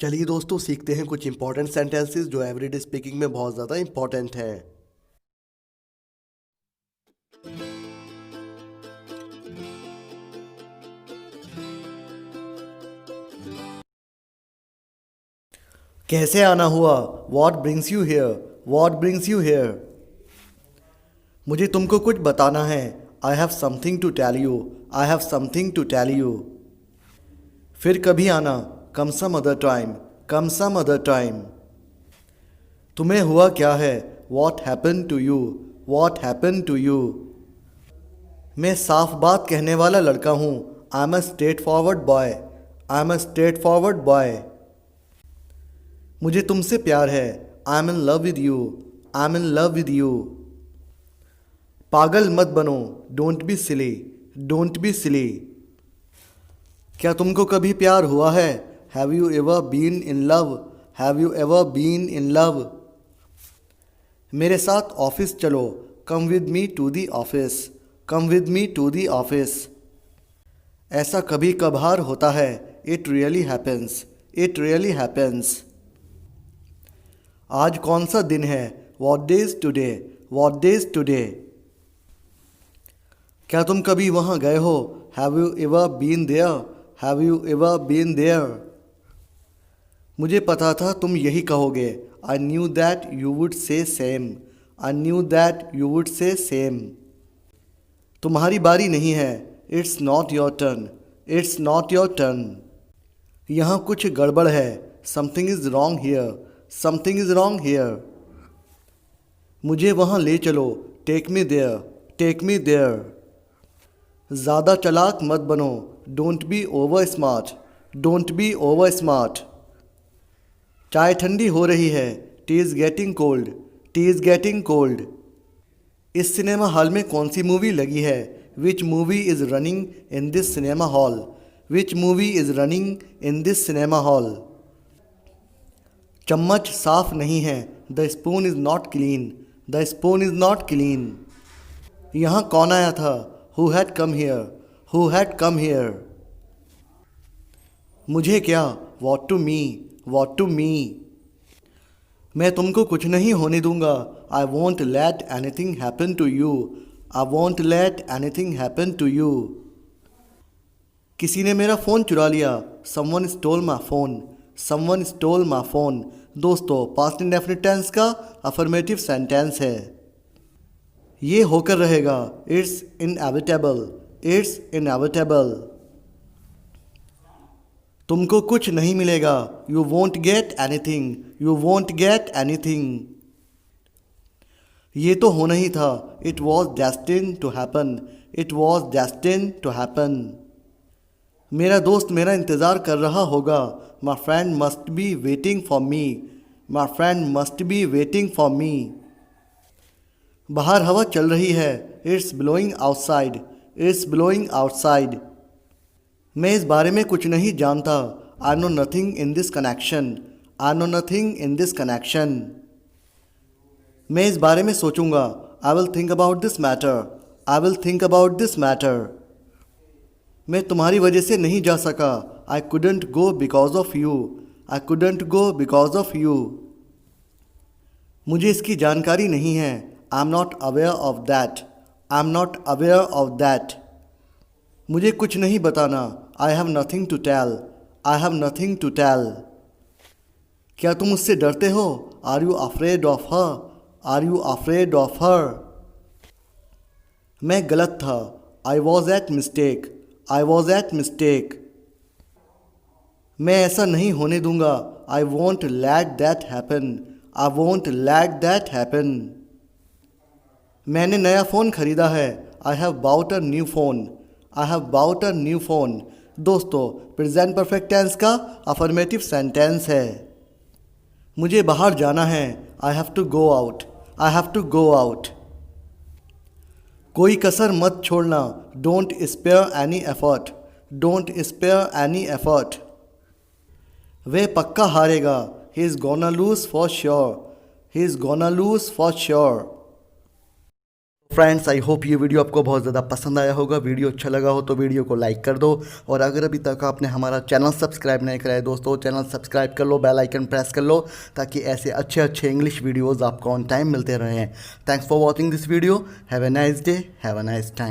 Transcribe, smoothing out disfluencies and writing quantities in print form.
चलिए दोस्तों सीखते हैं कुछ इंपॉर्टेंट सेंटेंसेस जो एवरीडे स्पीकिंग में बहुत ज़्यादा इंपॉर्टेंट हैं। कैसे आना हुआ? What brings you here? What brings you here? मुझे तुमको कुछ बताना है। I have something to tell you. I have something to tell you. फिर कभी आना। Come some other time. Come some other time. तुम्हें हुआ क्या है? What happen to you? What happen to you? मैं साफ बात कहने वाला लड़का हूँ। I am a straightforward boy. I am a straightforward boy. मुझे तुमसे प्यार है। I am in love with you. I am in love with you. पागल मत बनो। Don't be silly. Don't be silly. क्या तुमको कभी प्यार हुआ है? Have you ever been in love? Have you ever been in love? मेरे साथ ऑफिस चलो। Come with me to the office. Come with me to the office. ऐसा कभी कभार होता है। It really happens. It really happens. आज कौन सा दिन है? What day is today? What day is today? क्या तुम कभी वहाँ गए हो? Have you ever been there? Have you ever been there? मुझे पता था तुम यही कहोगे। I knew that you would say same. I knew that you would say same. तुम्हारी बारी नहीं है। It's not your turn. It's not your turn. यहाँ कुछ गड़बड़ है। Something is wrong here. Something is wrong here. मुझे वहाँ ले चलो। Take me there. Take me there. ज़्यादा चालाक मत बनो। Don't be over smart. Don't be over smart. चाय ठंडी हो रही है। Tea is getting cold. Tea is getting cold. इस सिनेमा हॉल में कौन सी मूवी लगी है? Which movie is running in this cinema hall? Which movie is running in this cinema hall? चम्मच साफ नहीं है। The spoon is not clean. The spoon is not clean. यहाँ कौन आया था? Who had come here? Who had come here? मुझे क्या? What to me? What to me? मैं तुमको कुछ नहीं होने दूंगा। I won't let anything happen to you. I won't let anything happen to you. किसी ने मेरा फ़ोन चुरा लिया। Someone stole my phone. Someone stole my phone. दोस्तों पास्ट इंडेफिनिट टेंस का अफर्मेटिव सेंटेंस है। ये होकर रहेगा। It's inevitable. It's inevitable. तुमको कुछ नहीं मिलेगा। You won't get anything. You won't get anything. ये तो होना ही था। It was destined to happen. It was destined to happen. मेरा दोस्त मेरा इंतज़ार कर रहा होगा। My friend must be waiting for me. My friend must be waiting for me. बाहर हवा चल रही है। It's blowing outside. It's blowing outside. मैं इस बारे में कुछ नहीं जानता। I know nothing in this connection. I know nothing in this connection. मैं इस बारे में सोचूंगा। I will think about this matter. I will think about this matter. मैं तुम्हारी वजह से नहीं जा सका। I couldn't go because of you. I couldn't go because of you. मुझे इसकी जानकारी नहीं है। I am not aware of that. I am not aware of that. मुझे कुछ नहीं बताना। I have nothing to tell. I have nothing to tell. क्या तुम उससे डरते हो? Are you afraid of her? Are you afraid of her? मैं गलत था। I was at mistake. I was at mistake. मैं ऐसा नहीं होने दूंगा। I won't let that happen. I won't let that happen. मैंने नया फ़ोन ख़रीदा है। I have bought a new phone. I have bought a new phone. दोस्तों प्रेजेंट परफेक्ट टेंस का अफर्मेटिव सेंटेंस है। मुझे बाहर जाना है। I have to go out. I have to go out. कोई कसर मत छोड़ना। Don't spare any effort. Don't spare any effort. वह पक्का हारेगा। He is gonna lose for sure. He is gonna lose for sure. Friends I hope ये video आपको बहुत ज़्यादा पसंद आया होगा। वीडियो अच्छा लगा हो तो वीडियो को लाइक कर दो, और अगर अभी तक आपने हमारा चैनल सब्सक्राइब नहीं कराया दोस्तों, चैनल सब्सक्राइब कर लो, बेल आइकन प्रेस कर लो, ताकि ऐसे अच्छे अच्छे इंग्लिश वीडियोज़ आपको ऑन टाइम मिलते रहें। Thanks for watching this video. Have a nice day, have a nice time.